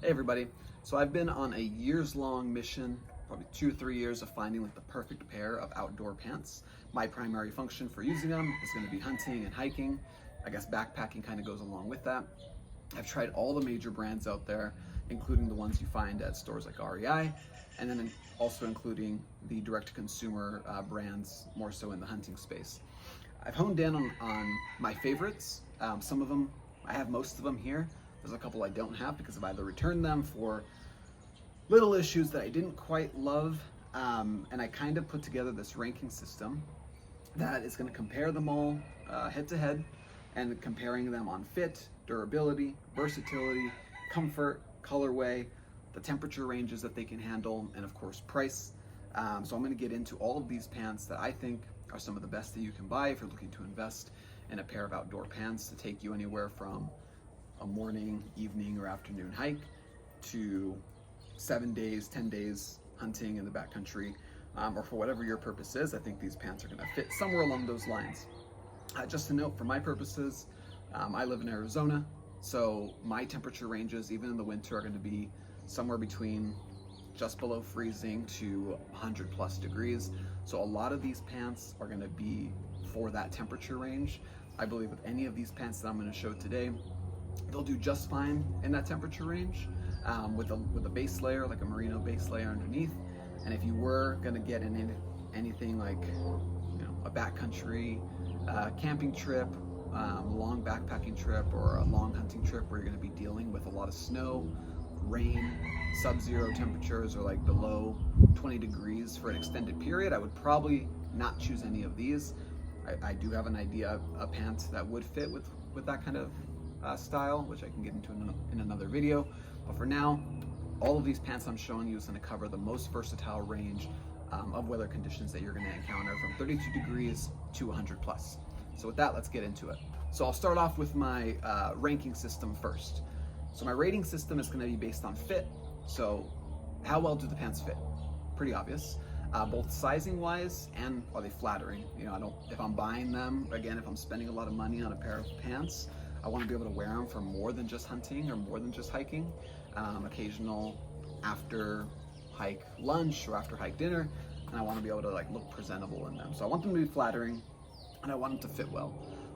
Hey everybody. So I've been on a years-long mission, probably 2 or 3 years, of finding like the perfect pair of outdoor pants. My primary function for using them is going to be hunting and hiking. I guess backpacking kind of goes along with that. I've tried all the major brands out there, including the ones you find at stores like REI, and then also including the direct-to-consumer brands, more so in the hunting space. I've honed in on my favorites. Some of them, I have most of them here. There's a couple I don't have because I've either returned them for little issues that I didn't quite love, and I kind of put together this ranking system that is going to compare them all head to head, and comparing them on fit, durability, versatility, comfort, colorway, the temperature ranges that they can handle, and of course price. So I'm going to get into all of these pants that I think are some of the best that you can buy if you're looking to invest in a pair of outdoor pants to take you anywhere from a morning, evening, or afternoon hike to 7 days, 10 days hunting in the backcountry, or for whatever your purpose is. I think these pants are going to fit somewhere along those lines. Just a note, for my purposes, I live in Arizona, so my temperature ranges, even in the winter, are going to be somewhere between just below freezing to 100 plus degrees. So a lot of these pants are going to be for that temperature range. I believe with any of these pants that I'm going to show today, they'll do just fine in that temperature range, with a base layer, like a merino base layer underneath. And if you were going to get in anything like, a backcountry camping trip, long backpacking trip, or a long hunting trip where you're going to be dealing with a lot of snow, rain, sub-zero temperatures, or like below 20 degrees for an extended period, I would probably not choose any of these. I do have an idea, a pant that would fit with that kind of style, which I can get into in another video. But for now, all of these pants I'm showing you is going to cover the most versatile range of weather conditions that you're going to encounter, from 32 degrees to 100 plus. So with that, let's get into it. So I'll start off with my ranking system first. So my rating system is going to be based on fit. So how well do the pants fit? Pretty obvious. Both sizing wise, and are they flattering? If I'm buying them, again, if I'm spending a lot of money on a pair of pants, I want to be able to wear them for more than just hunting or more than just hiking. Occasional after hike lunch or after hike dinner, and I want to be able to look presentable in them. So I want them to be flattering, and I want them to fit well.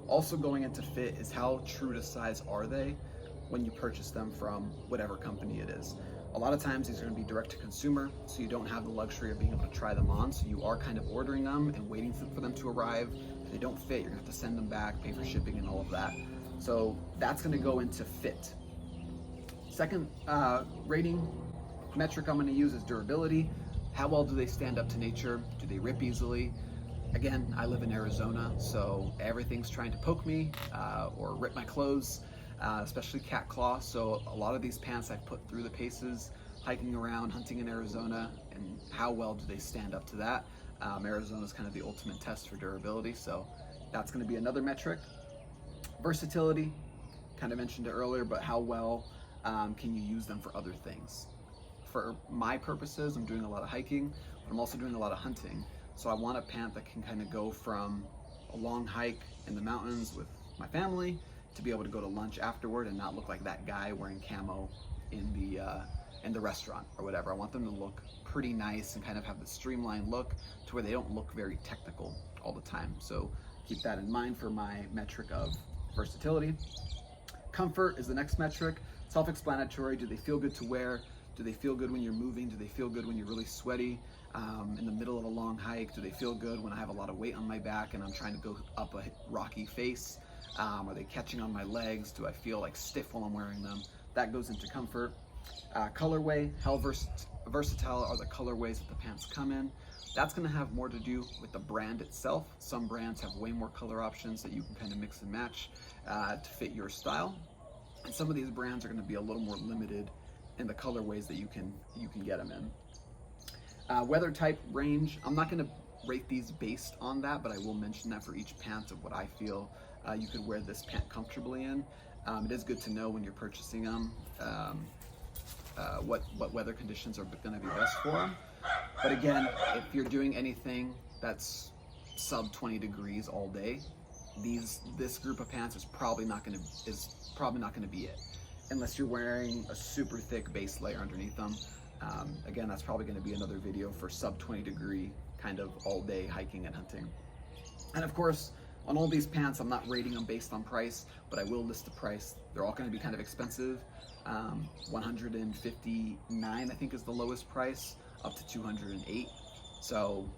Also going into fit is how true to size are they when you purchase them from whatever company it is. A lot of times these are going to be direct to consumer, so you don't have the luxury of being able to try them on, so you are kind of ordering them and waiting for them to arrive. If they don't fit, you're going to have to send them back, pay for shipping and all of that. So that's going to go into fit. Second rating metric I'm going to use is durability. How well do they stand up to nature? Do they rip easily? Again, I live in Arizona, so everything's trying to poke me or rip my clothes, especially cat claw. So a lot of these pants I've put through the paces, hiking around, hunting in Arizona, and how well do they stand up to that? Arizona is kind of the ultimate test for durability, so that's going to be another metric. Versatility, kind of mentioned it earlier, but how well can you use them for other things? For my purposes, I'm doing a lot of hiking, but I'm also doing a lot of hunting. So I want a pant that can kind of go from a long hike in the mountains with my family to be able to go to lunch afterward and not look like that guy wearing camo in the restaurant or whatever. I want them to look pretty nice and kind of have the streamlined look to where they don't look very technical all the time. So keep that in mind for my metric of versatility. Comfort is the next metric. Self-explanatory. Do they feel good to wear? Do they feel good when you're moving? Do they feel good when you're really sweaty in the middle of a long hike? Do they feel good when I have a lot of weight on my back and I'm trying to go up a rocky face? Are they catching on my legs? Do I feel stiff while I'm wearing them? That goes into comfort. Colorway, how versatile are the colorways that the pants come in? That's going to have more to do with the brand itself. Some brands have way more color options that you can kind of mix and match to fit your style. And some of these brands are going to be a little more limited in the colorways that you can get them in. Weather type range, I'm not going to rate these based on that, but I will mention that for each pant of what I feel you could wear this pant comfortably in. It is good to know when you're purchasing them what weather conditions are going to be best for them. But again, if you're doing anything that's sub 20 degrees all day, this group of pants is probably not going to be it. unless you're wearing a super thick base layer underneath them. Again, that's probably going to be another video for sub 20 degree kind of all day hiking and hunting. And of course, on all these pants, I'm not rating them based on price, but I will list the price. They're all going to be kind of expensive. 159, I think, is the lowest price, up to 208. So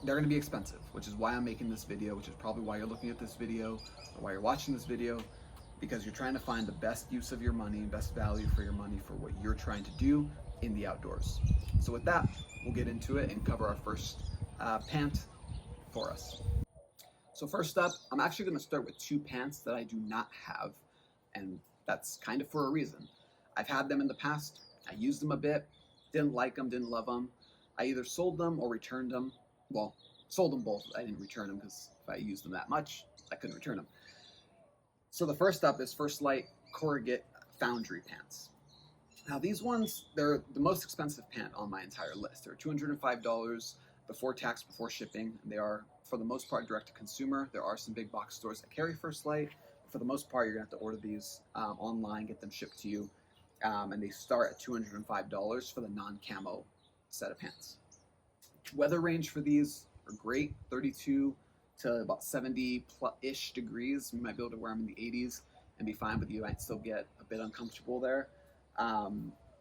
they're going to be expensive, which is why I'm making this video, which is probably why you're looking at this video or why you're watching this video, because you're trying to find the best use of your money, best value for your money for what you're trying to do in the outdoors. So with that, we'll get into it and cover our first pant for us. So first up, I'm actually going to start with two pants that I do not have, and that's kind of for a reason. I've had them in the past, I used them a bit, didn't like them, didn't love them. I either sold them or returned them. Well, sold them both. I didn't return them because if I used them that much, I couldn't return them. So the first up is First Lite Corrugate Foundry pants. Now these ones, they're the most expensive pant on my entire list. They're $205 before tax, before shipping. They are, for the most part, direct to consumer. There are some big box stores that carry First Lite. For the most part, you're gonna have to order these online, get them shipped to you. And they start at $205 for the non-camo set of pants. Weather range for these are great, 32 to about 70-ish degrees. You might be able to wear them in the 80s and be fine, but you might still get a bit uncomfortable there.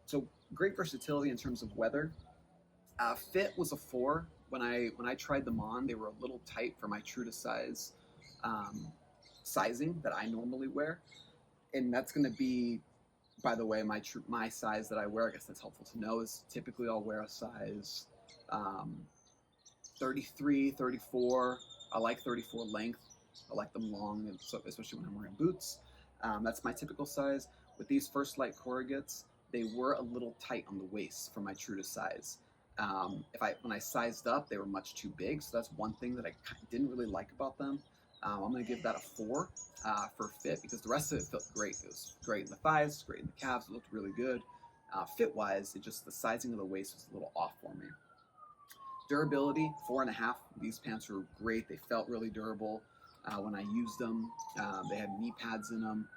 So great versatility in terms of weather. Fit was a 4. When I tried them on, they were a little tight for my true to size sizing that I normally wear, and that's going to be, by the way, my size that I wear. I guess that's helpful to know, is typically I'll wear a size 33, 34. I like 34 length. I like them long, and so especially when I'm wearing boots. That's my typical size. With these First Lite Corrugates, they were a little tight on the waist for my true to size. When I sized up, they were much too big, so that's one thing that I didn't really like about them. I'm going to give that a 4 for fit, because the rest of it felt great. It was great in the thighs, great in the calves, it looked really good. Fit-wise, the sizing of the waist was a little off for me. Durability, 4.5. These pants were great. They felt really durable when I used them. They had knee pads in them,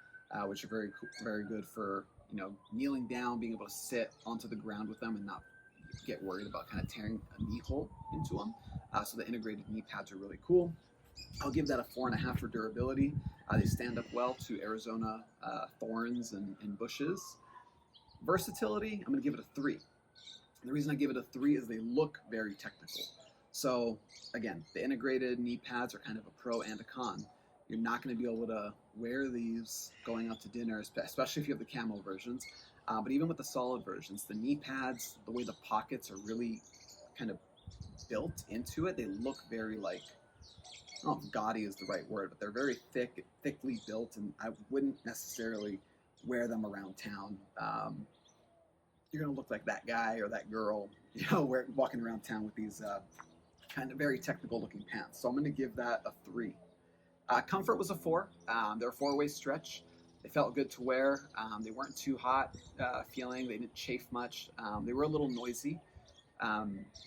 which are very good for, you know, kneeling down, being able to sit onto the ground with them and not get worried about kind of tearing a knee hole into them. So the integrated knee pads are really cool. I'll give that a 4.5 for durability. They stand up well to Arizona thorns and bushes. Versatility, I'm going to give it a 3. And the reason I give it a 3 is they look very technical. So again, the integrated knee pads are kind of a pro and a con. You're not going to be able to wear these going out to dinner, especially if you have the camo versions. But even with the solid versions, the knee pads, the way the pockets are really kind of built into it, they look very like, I don't know if gaudy is the right word, but they're very thickly built, and I wouldn't necessarily wear them around town. You're gonna look like that guy or that girl, you know, walking around town with these kind of very technical looking pants. So I'm gonna give that a 3. Comfort was a 4. They're a 4-way stretch. They felt good to wear. They weren't too hot feeling. They didn't chafe much. They were a little noisy.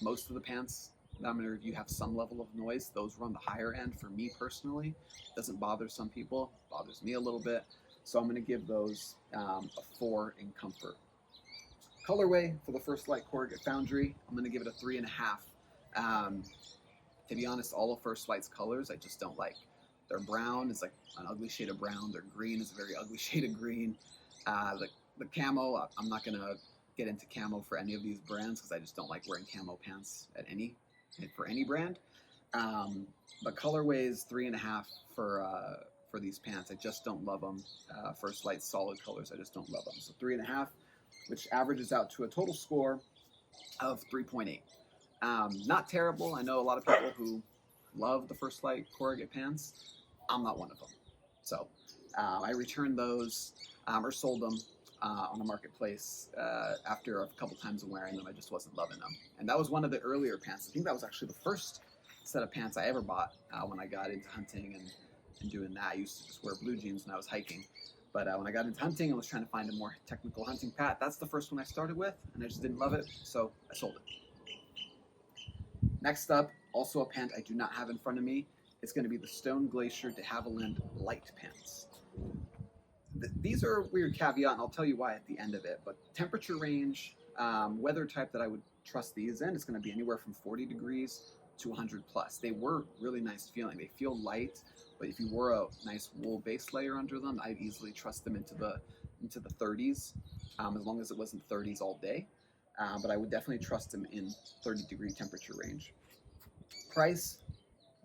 Most of the pants that I'm going to review have some level of noise. Those were on the higher end for me personally. It doesn't bother some people. It bothers me a little bit. So I'm going to give those a 4 in comfort. Colorway for the First Lite Corrugate Foundry, I'm going to give it a 3.5. To be honest, all of First Lite's colors I just don't like. Their brown is like an ugly shade of brown. Their green is a very ugly shade of green. The camo, I'm not going to get into camo for any of these brands because I just don't like wearing camo pants for any brand. But colorway is 3.5 for these pants. I just don't love them. First Lite solid colors, I just don't love them. So 3.5, which averages out to a total score of 3.8. Not terrible. I know a lot of people who love the First Lite Corrugate pants. I'm not one of them. So I returned those or sold them on the marketplace after a couple times of wearing them. I just wasn't loving them. And that was one of the earlier pants. I think that was actually the first set of pants I ever bought when I got into hunting and doing that. I used to just wear blue jeans when I was hiking. But when I got into hunting, I was trying to find a more technical hunting pant. That's the first one I started with, and I just didn't love it, so I sold it. Next up, also a pant I do not have in front of me. It's going to be the Stone Glacier de Havilland Lite pants. These are a weird caveat, and I'll tell you why at the end of it. But temperature range, weather type that I would trust these in is going to be anywhere from 40 degrees to 100 plus. They were really nice feeling. They feel light, but if you wore a nice wool base layer under them, I'd easily trust them into the 30s, as long as it wasn't 30s all day. But I would definitely trust them in 30-degree temperature range. Price,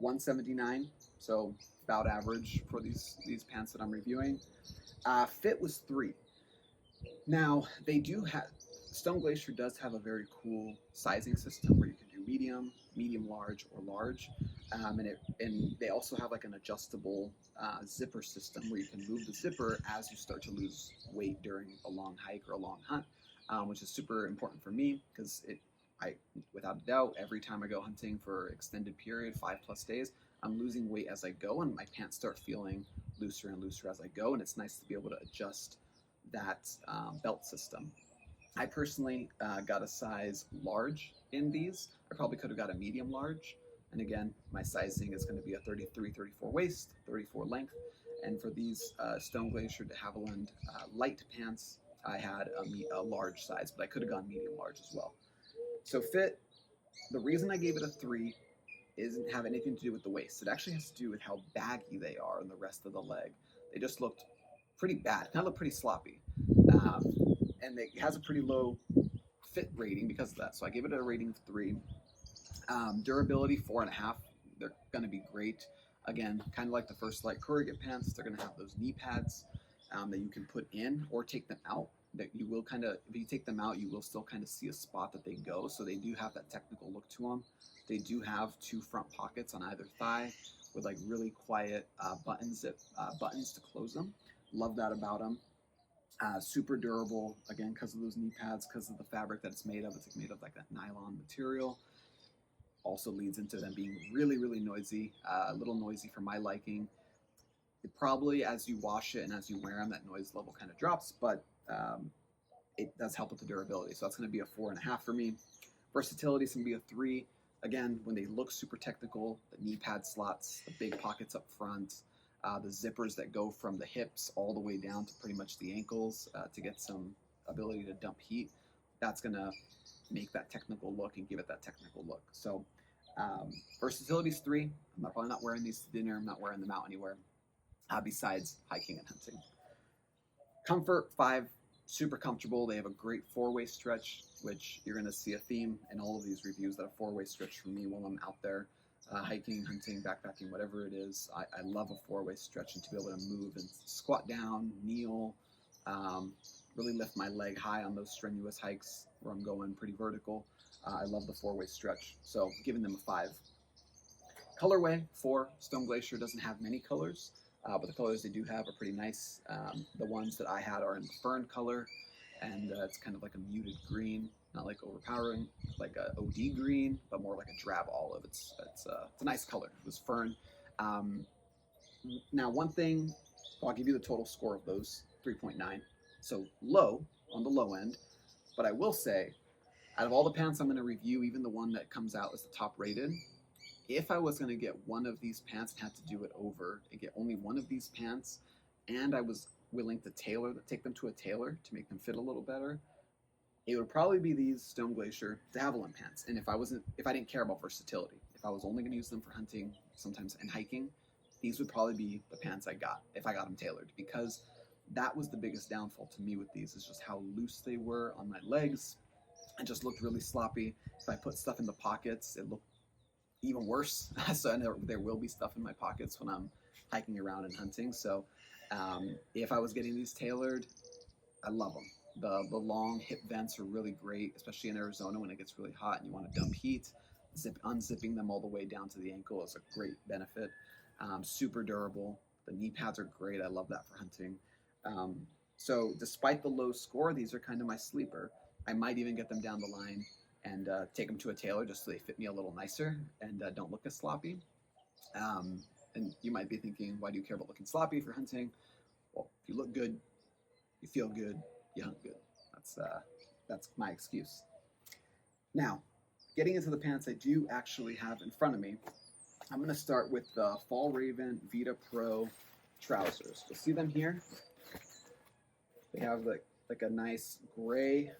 $179, so about average for these pants that I'm reviewing. Fit was $3. Now they do have, Stone Glacier does have a very cool sizing system where you can do medium, large, or large, and they also have like an adjustable zipper system where you can move the zipper as you start to lose weight during a long hike or a long hunt, which is super important for me because without a doubt, every time I go hunting for extended period, 5+ days, I'm losing weight as I go, and my pants start feeling looser and looser as I go, and it's nice to be able to adjust that belt system. I personally got a size large in these. I probably could have got a medium large, and again, my sizing is going to be a 33, 34 waist, 34 length, and for these Stone Glacier de Havilland Lite pants, I had a large size, but I could have gone medium large as well. So fit, the reason I gave it a 3 isn't have anything to do with the waist. It actually has to do with how baggy they are in the rest of the leg. They just looked pretty bad, kind of look pretty sloppy. And it has a pretty low fit rating because of that. So I gave it a rating of 3. Durability, 4.5. They're gonna be great. Again, kind of like the first Lite Corrugate pants, they're gonna have those knee pads that you can put in or take them out. That you will kind of, if you take them out, you will still kind of see a spot that they go. So they do have that technical look to them. They do have 2 front pockets on either thigh with like really quiet buttons to close them. Love that about them. Super durable, again, because of those knee pads, because of the fabric that it's made of. It's made of like that nylon material. Also leads into them being really, really noisy, a little noisy for my liking. It probably, as you wash it and as you wear them, that noise level kind of drops, but it does help with the durability. So that's going to be a 4.5 for me. Versatility is going to be a 3. Again, when they look super technical, the knee pad slots, the big pockets up front, the zippers that go from the hips all the way down to pretty much the ankles to get some ability to dump heat, that's going to make that technical look and give it that technical look. So versatility is 3. I'm probably not wearing these to dinner. I'm not wearing them out anywhere besides hiking and hunting. Comfort, 5. Super comfortable. They have a great 4-way stretch, which you're going to see a theme in all of these reviews, that a 4-way stretch for me while I'm out there hiking, hunting, backpacking, whatever it is. I love a 4-way stretch, and to be able to move and squat down, kneel, really lift my leg high on those strenuous hikes where I'm going pretty vertical. I love the 4-way stretch, so giving them a 5. Colorway, 4. Stone Glacier doesn't have many colors. But the colors they do have are pretty nice. The ones that I had are in the fern color, and it's kind of like a muted green, not like overpowering, like a OD green, but more like a drab olive. It's a nice color. It was fern. Now, one thing, I'll give you the total score of those, 3.9. So low, on the low end, but I will say, out of all the pants I'm going to review, even the one that comes out as the top rated, if I was going to get one of these pants and had to do it over and get only one of these pants, and I was willing to take them to a tailor to make them fit a little better, it would probably be these Stone Glacier de Havilland pants. And if I didn't care about versatility, if I was only going to use them for hunting sometimes and hiking, these would probably be the pants I got if I got them tailored, because that was the biggest downfall to me with these, is just how loose they were on my legs. It just looked really sloppy. If I put stuff in the pockets, it looked even worse. So there will be stuff in my pockets when I'm hiking around and hunting. So if I was getting these tailored, I love them. The long hip vents are really great, especially in Arizona when it gets really hot and you want to dump heat. Unzipping them all the way down to the ankle is a great benefit. Super durable. The knee pads are great. I love that for hunting. So despite the low score, these are kind of my sleeper. I might even get them down the line and take them to a tailor just so they fit me a little nicer and don't look as sloppy. And you might be thinking, why do you care about looking sloppy for hunting? Well, if you look good, you feel good, you hunt good. That's my excuse. Now, getting into the pants I do actually have in front of me, I'm going to start with the Fjallraven Vidda Pro trousers. You'll see them here. They have like a nice gray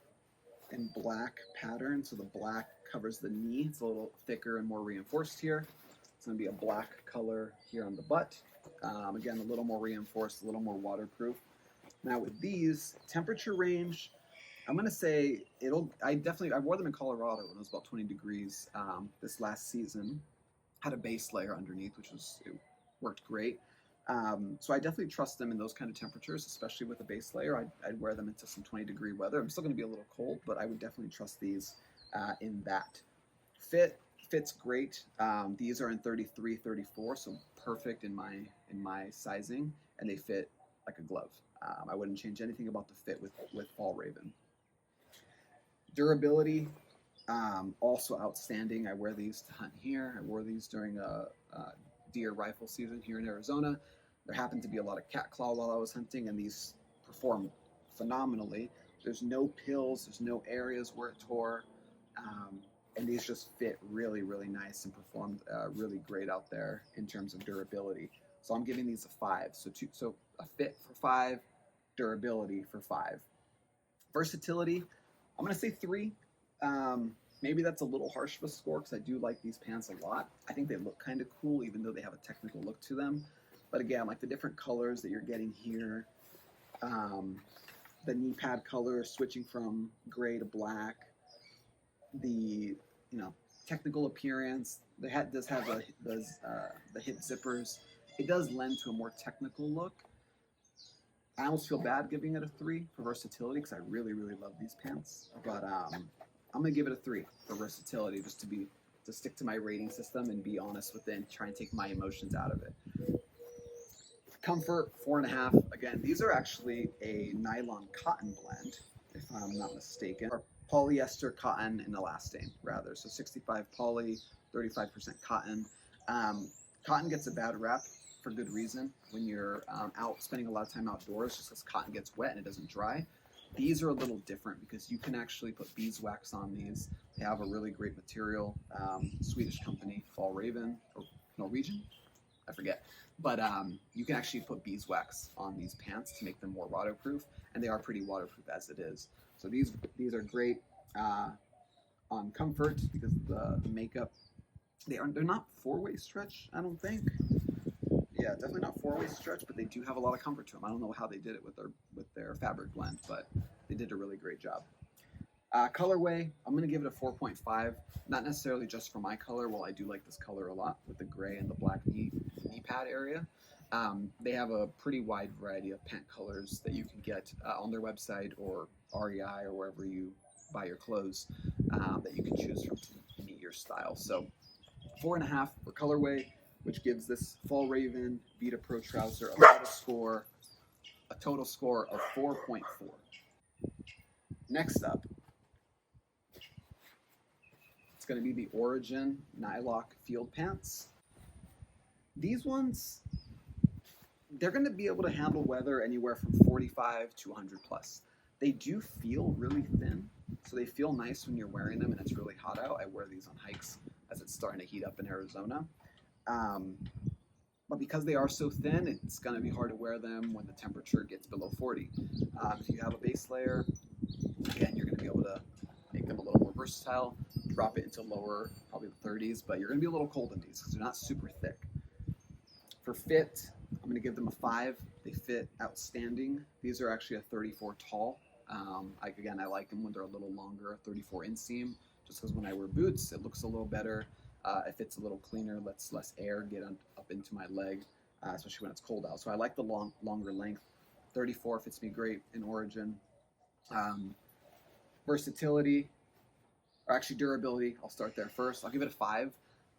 and black pattern. So the black covers the knee. It's a little thicker and more reinforced here. It's going to be a black color here on the butt. Again, a little more reinforced, a little more waterproof. Now with these, temperature range, I'm going to say I wore them in Colorado when it was about 20 degrees this last season. Had a base layer underneath, it worked great. So I definitely trust them in those kind of temperatures, especially with a base layer. I'd wear them into some 20-degree weather. I'm still going to be a little cold, but I would definitely trust these in that. Fit's great. These are in 33, 34, so perfect in my sizing, and they fit like a glove. I wouldn't change anything about the fit with Fjallraven. Durability, also outstanding. I wear these to hunt here. I wore these during a deer rifle season here in Arizona. There happened to be a lot of cat claw while I was hunting, and these perform phenomenally. There's no pills, there's no areas where it tore, and these just fit really, really nice and performed really great out there in terms of durability. So I'm giving these a 5. So a fit for 5, durability for 5. Versatility, I'm going to say 3. Maybe that's a little harsh of a score because I do like these pants a lot. I think they look kind of cool even though they have a technical look to them. But again, like the different colors that you're getting here, the knee pad color switching from gray to black, the technical appearance. The hat does have the hip zippers. It does lend to a more technical look. I almost feel bad giving it a 3 for versatility because I really, really love these pants. But I'm gonna give it a 3 for versatility, just to stick to my rating system and be honest with it and try and take my emotions out of it. Comfort, 4.5. Again, these are actually a nylon cotton blend, if I'm not mistaken, or polyester cotton and elastane rather. So 65 poly, 35% cotton. Cotton gets a bad rap for good reason when you're out spending a lot of time outdoors, just because cotton gets wet and it doesn't dry. These are a little different because you can actually put beeswax on these. They have a really great material, Swedish company, Fjallraven, or Norwegian, I forget. But you can actually put beeswax on these pants to make them more waterproof, and they are pretty waterproof as it is. So these are great on comfort because the makeup, they're not 4-way stretch, I don't think. Yeah, definitely not 4-way stretch, but they do have a lot of comfort to them. I don't know how they did it with their fabric blend, but they did a really great job. Colorway, I'm going to give it a 4.5. Not necessarily just for my color. Well, I do like this color a lot with the gray and the black knee pad area. They have a pretty wide variety of pant colors that you can get on their website or REI or wherever you buy your clothes that you can choose from to meet your style. So 4.5 for colorway, which gives this Fjallraven Vidda Pro trouser a total score of 4.4. Next up, it's going to be the Origin Nyloc field pants. These ones, they're going to be able to handle weather anywhere from 45 to 100 plus. They do feel really thin, so they feel nice when you're wearing them and it's really hot out. I wear these on hikes as it's starting to heat up in Arizona. But because they are so thin, it's going to be hard to wear them when the temperature gets below 40. If you have a base layer, again, you're going to be able to make them a little more versatile, drop it into lower, probably the 30s, but you're going to be a little cold in these because they're not super thick. For fit, I'm going to give them a 5. They fit outstanding. These are actually a 34 tall. Again, I like them when they're a little longer, 34 inseam, just because when I wear boots, it looks a little better. It fits a little cleaner, lets less air get up into my leg, especially when it's cold out. So I like the longer length. 34 fits me great in Origin. Versatility, or actually durability, I'll start there first. I'll give it a 5.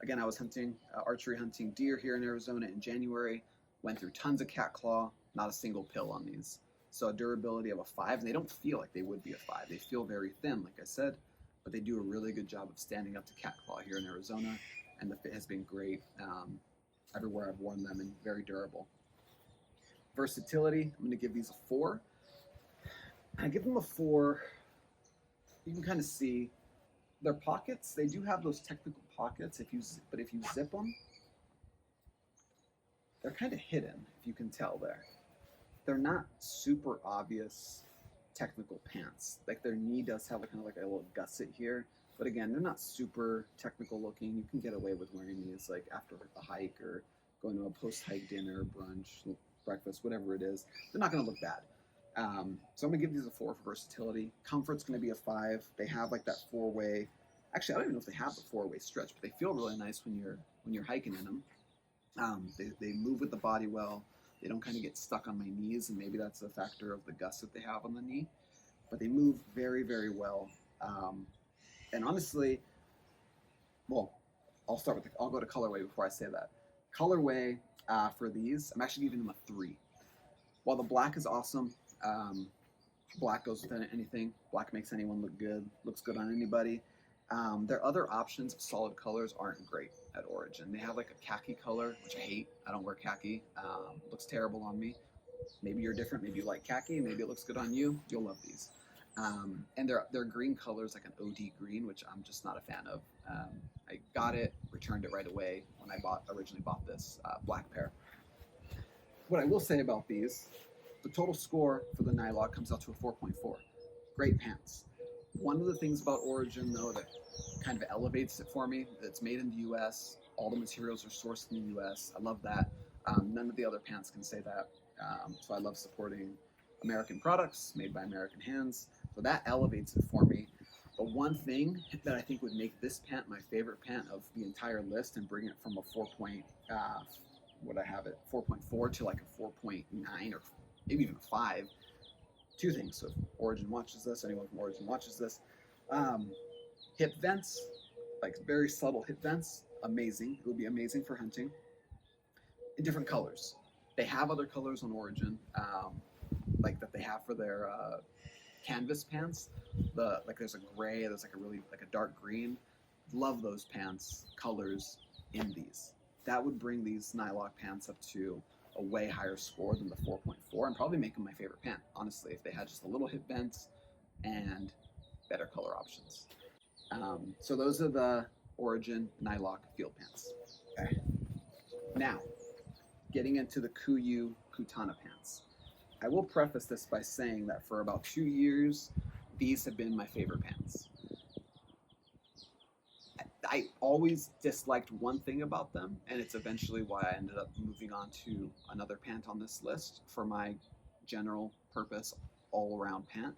Again, I was hunting, archery hunting deer here in Arizona in January, went through tons of cat claw, not a single pill on these. So a durability of a 5, and they don't feel like they would be a 5. They feel very thin, like I said, but they do a really good job of standing up to cat claw here in Arizona, and the fit has been great everywhere I've worn them, and very durable. Versatility, I'm going to give these a 4. I give them a 4. You can kind of see their pockets. They do have those technical pockets, but if you zip them, they're kind of hidden, if you can tell there. They're not super obvious technical pants. Like their knee does have kind of like a little gusset here, but again, they're not super technical looking. You can get away with wearing these like after the hike or going to a post-hike dinner, brunch, breakfast, whatever it is. They're not going to look bad. So I'm gonna give these a 4 for versatility. Comfort's gonna be a 5. They have like that 4-way. Actually, I don't even know if they have the 4-way stretch, but they feel really nice when you're hiking in them. They move with the body well. They don't kind of get stuck on my knees, and maybe that's a factor of the gusset they have on the knee. But they move very, very well. And honestly, well, I'll go to colorway before I say that. Colorway for these, I'm actually giving them a 3. While the black is awesome, black goes with anything. Black makes anyone look good, looks good on anybody. Their other options of solid colors aren't great at Origin. They have like a khaki color, which I hate. I don't wear khaki. Looks terrible on me. Maybe you're different. Maybe you like khaki. Maybe it looks good on you. You'll love these. And their green color is like an OD green, which I'm just not a fan of. I got it, returned it right away when I originally bought this black pair. What I will say about these, the total score for the Nyloc comes out to a 4.4. Great pants. One of the things about Origin, though, that kind of elevates it for me, that's made in the U.S., all the materials are sourced in the U.S. I love that. None of the other pants can say that. So I love supporting American products made by American hands. So that elevates it for me. But one thing that I think would make this pant my favorite pant of the entire list and bring it from a 4.4 to like a 4.9 or maybe even a 5. Two things. So if Origin watches this, anyone from Origin watches this, hip vents, like very subtle hip vents, amazing. It would be amazing for hunting. In different colors. They have other colors on Origin, like that they have for their canvas pants. Like there's a gray, there's like a dark green. Love those pants colors in these. That would bring these Nyloc pants up to a way higher score than the 4.4 and probably make them my favorite pant, honestly, if they had just a little hip vents and better color options. So those are the Origin Nyloc field pants. Okay. Now, getting into the Kuiu Kutana pants. I will preface this by saying that for about 2 years, these have been my favorite pants. I always disliked one thing about them, and it's eventually why I ended up moving on to another pant on this list for my general purpose all-around pant.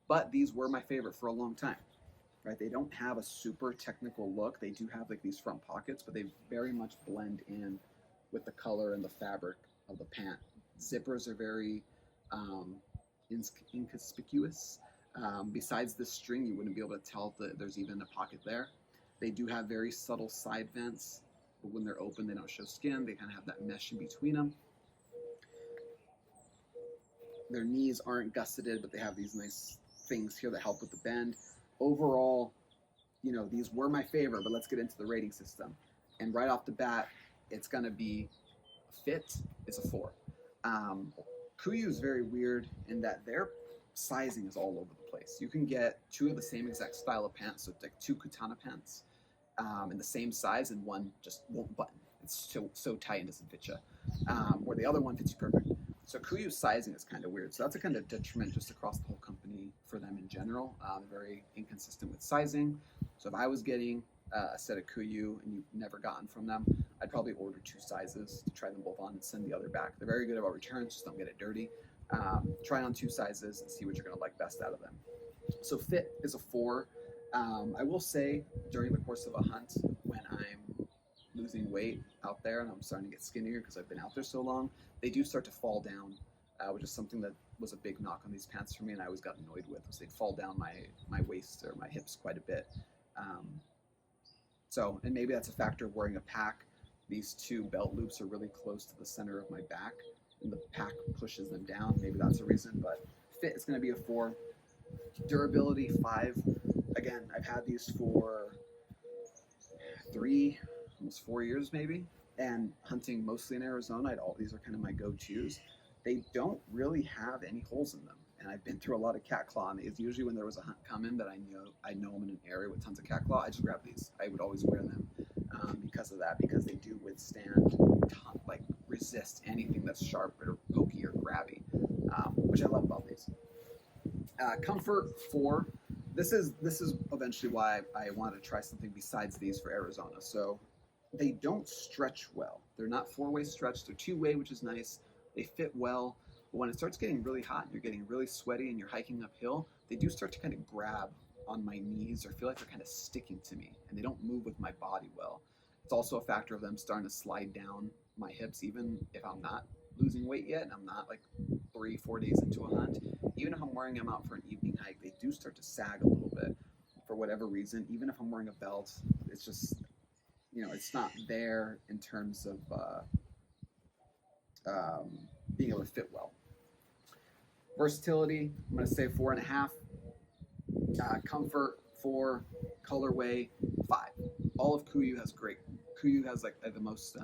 But these were my favorite for a long time. Right? They don't have a super technical look. They do have like these front pockets, but they very much blend in with the color and the fabric of the pant. Zippers are very inconspicuous. Besides this string, you wouldn't be able to tell that there's even a pocket there. They do have very subtle side vents, but when they're open, they don't show skin. They kind of have that mesh in between them. Their knees aren't gusseted, but they have these nice things here that help with the bend. Overall, you know, these were my favorite, but let's get into the rating system. And right off the bat, it's going to be fit is a 4. Kuiu is very weird in that their sizing is all over the place. You can get 2 of the same exact style of pants, so it's like 2 Kutana pants in the same size, and one just won't button. It's so tight and doesn't fit you, where the other one fits you perfect. So Kuiu's sizing is kind of weird. So that's a kind of detriment just across the whole company for them in general. They're very inconsistent with sizing. So if I was getting a set of Kuiu and you've never gotten from them, I'd probably order 2 sizes to try them both on and send the other back. They're very good about returns, just don't get it dirty. Try on 2 sizes and see what you're going to like best out of them. So fit is a 4. I will say during the course of a hunt, when I'm losing weight out there and I'm starting to get skinnier because I've been out there so long, they do start to fall down, which is something that was a big knock on these pants for me, and I always got annoyed with, was they'd fall down my waist or my hips quite a bit. And maybe that's a factor of wearing a pack. These 2 belt loops are really close to the center of my back, and the pack pushes them down. Maybe that's a reason, but fit is going to be a 4. Durability, 5. Again, I've had these for 3, almost 4 years maybe, and hunting mostly in Arizona, these are kind of my go-tos. They don't really have any holes in them, and I've been through a lot of cat claw on these. Usually when there was a hunt coming that I know I'm in an area with tons of cat claw, I just grab these. I would always wear them because of that, because they do withstand, resist anything that's sharp or pokey or grabby, which I love about these. Comfort 4. This is eventually why I wanted to try something besides these for Arizona. So they don't stretch well. They're not 4-way stretch. They're 2-way, which is nice. They fit well. But when it starts getting really hot and you're getting really sweaty and you're hiking uphill, they do start to kind of grab on my knees or feel like they're kind of sticking to me, and they don't move with my body well. It's also a factor of them starting to slide down my hips, even if I'm not losing weight yet and I'm not like 3-4 days into a hunt. Even if I'm wearing them out for an evening hike, they do start to sag a little bit for whatever reason. Even if I'm wearing a belt, it's just, it's not there in terms of being able to fit well. Versatility, I'm going to say 4.5. Comfort 4. Colorway 5. All of Kuiu has great. Kuiu has like the most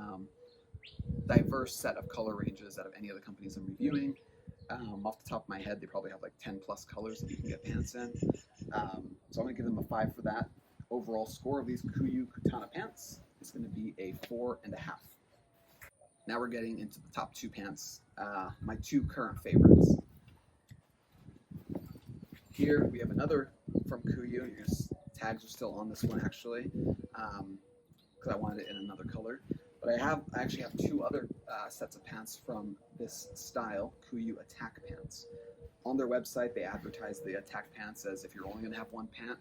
diverse set of color ranges out of any of the companies I'm reviewing. Off the top of my head, they probably have like 10 plus colors that you can get pants in. So I'm going to give them a 5 for that. Overall score of these Kuiu Kutana pants is going to be a 4.5. Now we're getting into the top 2 pants, my 2 current favorites. Here we have another from Kuiu. Tags are still on this one actually, because I wanted it in another color. But I actually have 2 other sets of pants from this style, Kuiu Attack pants. On their website, they advertise the Attack pants as if you're only going to have one pant,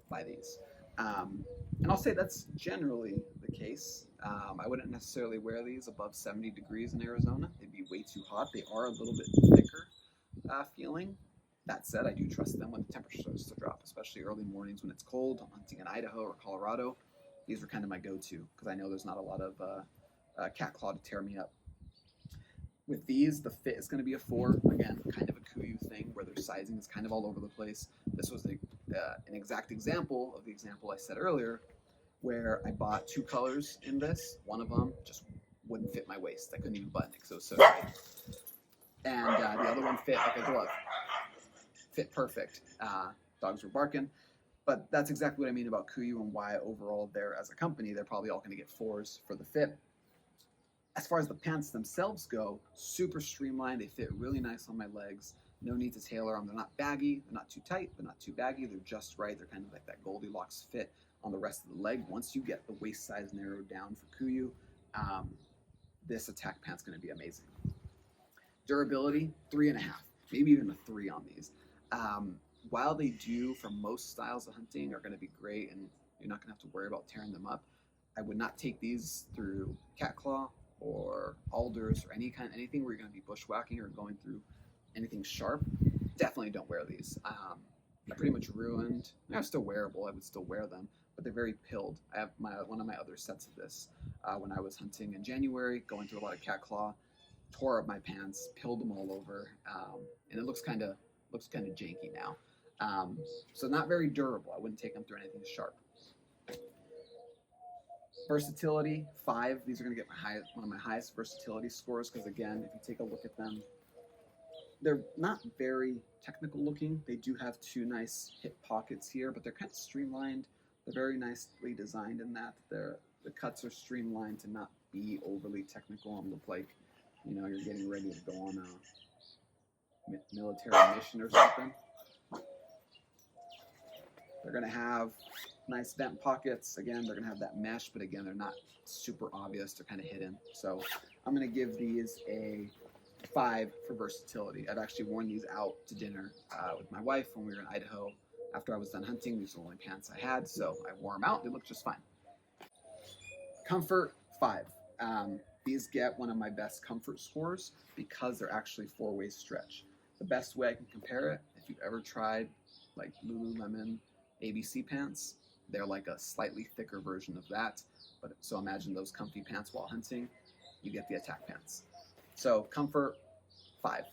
buy these. And I'll say that's generally the case. I wouldn't necessarily wear these above 70 degrees in Arizona. They'd be way too hot. They are a little bit thicker feeling. That said, I do trust them when the temperature starts to drop, especially early mornings when it's cold. I'm hunting in Idaho or Colorado. These are kind of my go-to because I know there's not a lot of cat claw to tear me up. With these, the fit is going to be a 4. Again, kind of a Kuiu thing where their sizing is kind of all over the place. This was an exact example of the example I said earlier, where I bought 2 colors in this. One of them just wouldn't fit my waist. I couldn't even button it because it was so tight. And the other one fit like a glove. Fit perfect. Dogs were barking. But that's exactly what I mean about Kuiu and why overall as a company, they're probably all going to get 4s for the fit. As far as the pants themselves go, super streamlined. They fit really nice on my legs. No need to tailor them. They're not baggy. They're not too tight. They're not too baggy. They're just right. They're kind of like that Goldilocks fit on the rest of the leg. Once you get the waist size narrowed down for Kuiu, this Attack pant's going to be amazing. Durability, 3.5. Maybe even a 3 on these. While they do, for most styles of hunting, are going to be great and you're not going to have to worry about tearing them up, I would not take these through cat claw or alders or anything where you're going to be bushwhacking or going through anything sharp. Definitely don't wear these. They're pretty much ruined. They're still wearable. I would still wear them, but they're very pilled. I have one of my other sets of this when I was hunting in January, going through a lot of cat claw, tore up my pants, pilled them all over, and it looks kind of janky now. So not very durable. I wouldn't take them through anything sharp. Versatility, 5. These are going to get one of my highest versatility scores because, again, if you take a look at them, they're not very technical looking. They do have 2 nice hip pockets here, but they're kind of streamlined. They're very nicely designed in that the cuts are streamlined to not be overly technical and look like you're getting ready to go on a military mission or something. They're going to have nice vent pockets. Again, they're going to have that mesh, but again, they're not super obvious. They're kind of hidden. So I'm going to give these a 5 for versatility. I've actually worn these out to dinner with my wife when we were in Idaho. After I was done hunting, these were the only pants I had, so I wore them out. They look just fine. Comfort, 5. These get one of my best comfort scores because they're actually 4-way stretch. The best way I can compare it, if you've ever tried like Lululemon ABC pants, they're like a slightly thicker version of that. But so imagine those comfy pants while hunting, you get the Attack pants. So comfort, 5.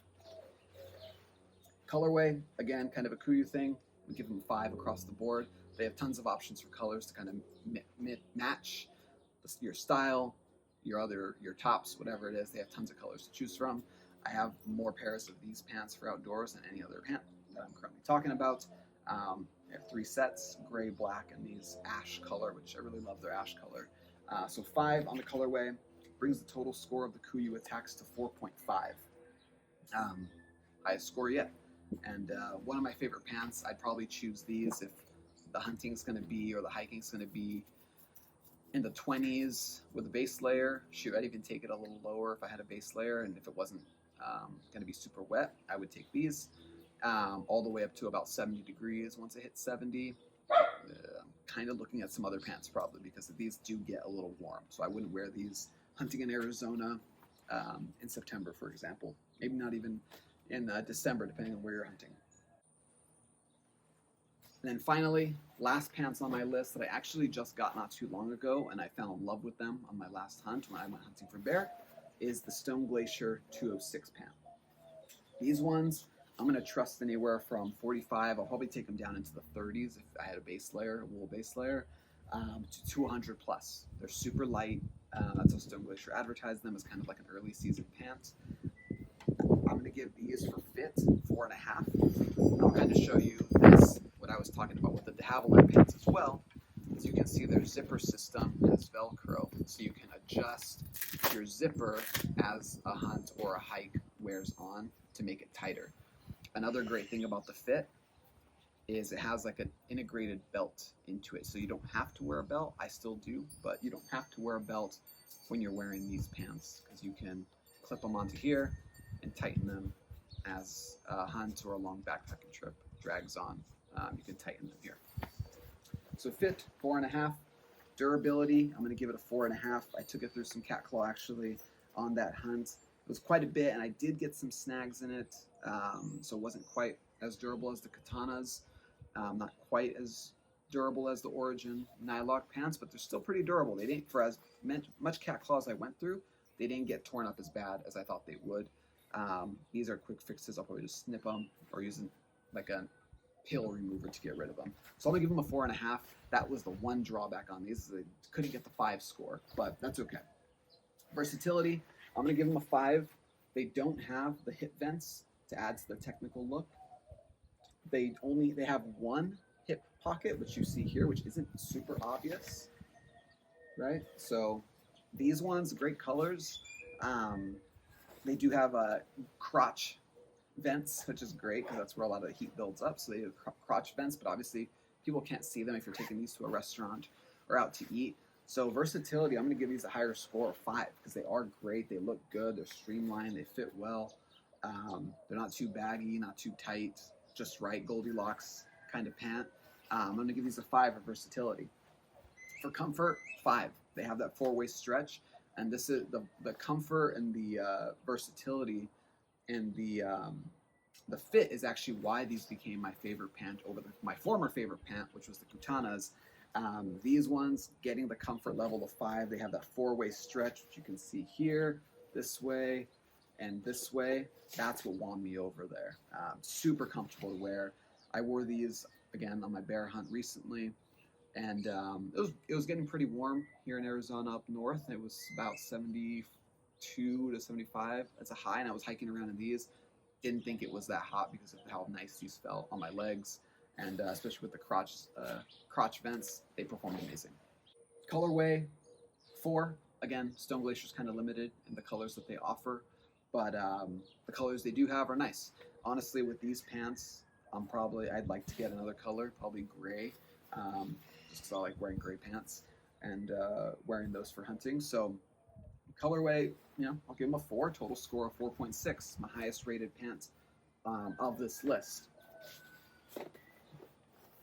Colorway, again, kind of a Kuiu thing. We give them 5 across the board. They have tons of options for colors to kind of match your style, your tops, whatever it is. They have tons of colors to choose from. I have more pairs of these pants for outdoors than any other pant that I'm currently talking about. I have 3 sets, gray, black, and these ash color, which I really love their ash color. So 5 on the colorway brings the total score of the Kuiu Attacks to 4.5. Highest score yet. And one of my favorite pants, I'd probably choose these if the hunting's going to be or the hiking's going to be in the 20s with a base layer. Shoot, I'd even take it a little lower if I had a base layer, and if it wasn't going to be super wet, I would take these all the way up to about 70 degrees. Once it hits 70, I'm kind of looking at some other pants probably, because these do get a little warm. So I wouldn't wear these hunting in Arizona in September, for example. Maybe not even in December, depending on where you're hunting. And then finally, last pants on my list that I actually just got not too long ago, and I fell in love with them on my last hunt when I went hunting for bear, is the Stone Glacier 206 pant. These ones, I'm going to trust anywhere from 45, I'll probably take them down into the 30s if I had a base layer, a wool base layer, to 200 plus. They're super light. That's how Stone Glacier advertised them as kind of like an early season pant. I'm going to give these for fit 4.5. I'll kind of show you this, what I was talking about with the Havilland pants as well. As you can see, their zipper system has Velcro, so you can adjust your zipper as a hunt or a hike wears on to make it tighter. Another great thing about the fit is it has like an integrated belt into it, so you don't have to wear a belt. I still do, but you don't have to wear a belt when you're wearing these pants, because you can clip them onto here and tighten them as a hunt or a long backpacking trip drags on. You can tighten them here. So fit 4.5. Durability, I'm going to give it a 4.5. I took it through some cat claw actually on that hunt. It was quite a bit, and I did get some snags in it, so it wasn't quite as durable as the Kutanas, not quite as durable as the Origin Nyloc pants, but they're still pretty durable. They didn't, for as much cat claw as I went through, they didn't get torn up as bad as I thought they would. These are quick fixes. I'll probably just snip them or use like a pill remover to get rid of them. So I'm gonna give them a 4.5. That was the one drawback on these. They couldn't get the 5 score, but that's okay. Versatility, I'm gonna give them a 5. They don't have the hip vents to add to the technical look. They have one hip pocket, which you see here, which isn't super obvious, right? So these ones, great colors. They do have crotch vents, which is great because that's where a lot of the heat builds up. So they have crotch vents, but obviously people can't see them if you're taking these to a restaurant or out to eat. So versatility, I'm going to give these a higher score of 5 because they are great. They look good. They're streamlined. They fit well. They're not too baggy, not too tight, just right, Goldilocks kind of pant. I'm going to give these a 5 for versatility. For comfort, 5. They have that 4-way stretch, and this is the comfort and the versatility and the fit is actually why these became my favorite pant over my former favorite pant, which was the Kutanas. These ones, getting the comfort level of 5, they have that 4-way stretch, which you can see here, this way, and this way. That's what won me over there. Super comfortable to wear. I wore these, again, on my bear hunt recently, and it was getting pretty warm here in Arizona up north. It was about 72 to 75 as a high, and I was hiking around in these. Didn't think it was that hot because of how nice these felt on my legs, and especially with the crotch vents, they performed amazing. Colorway 4. Again, Stone Glacier's kind of limited in the colors that they offer, but the colors they do have are nice. Honestly, with these pants, I'd like to get another color, probably gray, just because I like wearing gray pants and wearing those for hunting. So colorway, I'll give them a 4, total score of 4.6, my highest rated pant of this list.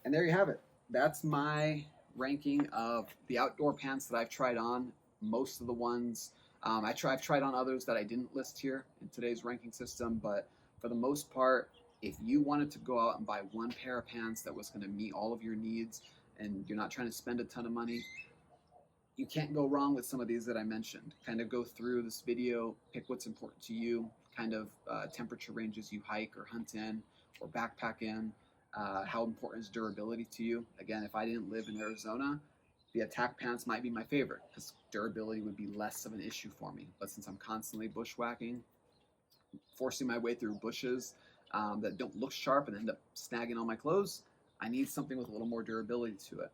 And there you have it. That's my ranking of the outdoor pants that I've tried on. Most of the ones, I've tried on others that I didn't list here in today's ranking system, but for the most part, if you wanted to go out and buy one pair of pants that was going to meet all of your needs and you're not trying to spend a ton of money, you can't go wrong with some of these that I mentioned. Kind of go through this video, pick what's important to you, kind of temperature ranges you hike or hunt in or backpack in, how important is durability to you. Again, if I didn't live in Arizona, the Attack pants might be my favorite because durability would be less of an issue for me. But since I'm constantly bushwhacking, forcing my way through bushes that don't look sharp and end up snagging all my clothes, I need something with a little more durability to it.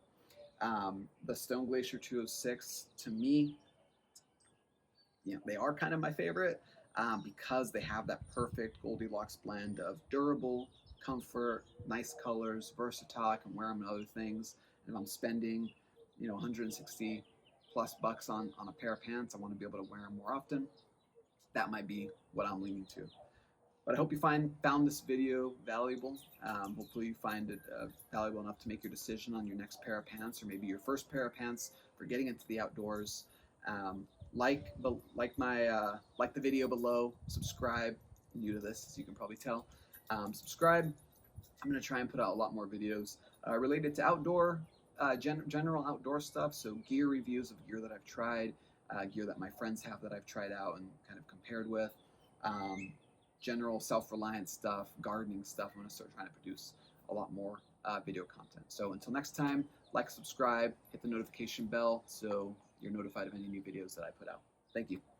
The Stone Glacier 206, to me, they are kind of my favorite. because they have that perfect Goldilocks blend of durable, comfort, nice colors, versatile. I can wear them in other things. And if I'm spending, 160 plus bucks on a pair of pants, I want to be able to wear them more often. That might be what I'm leaning to. But I hope you found this video valuable. Hopefully you find it valuable enough to make your decision on your next pair of pants, or maybe your first pair of pants for getting into the outdoors. Like the video below. Subscribe. I'm new to this, as you can probably tell. Subscribe. I'm going to try and put out a lot more videos related to outdoor, general outdoor stuff. So gear reviews of gear that I've tried, gear that my friends have that I've tried out and kind of compared with. General self-reliant stuff, gardening stuff. I'm going to start trying to produce a lot more video content. So until next time, like, subscribe, hit the notification bell so you're notified of any new videos that I put out. Thank you.